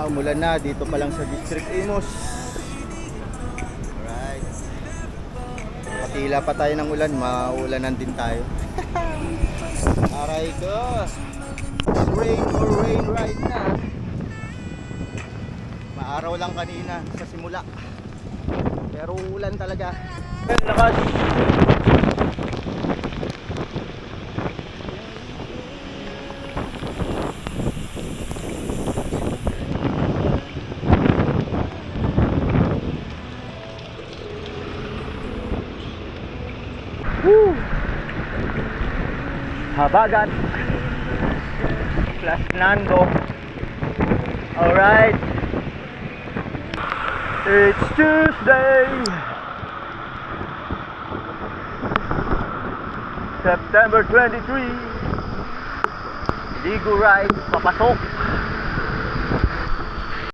umulan na dito pa lang sa District Imus. Alright. Patila pa tayo ng ulan, maulanan din tayo. Aray ko. Rain or rain right na. Maaraw lang kanina sa simula. Pero ulan talaga. Lakas. Habagat plus Nando. Alright, it's Tuesday, September 23. Ligo ride papasok.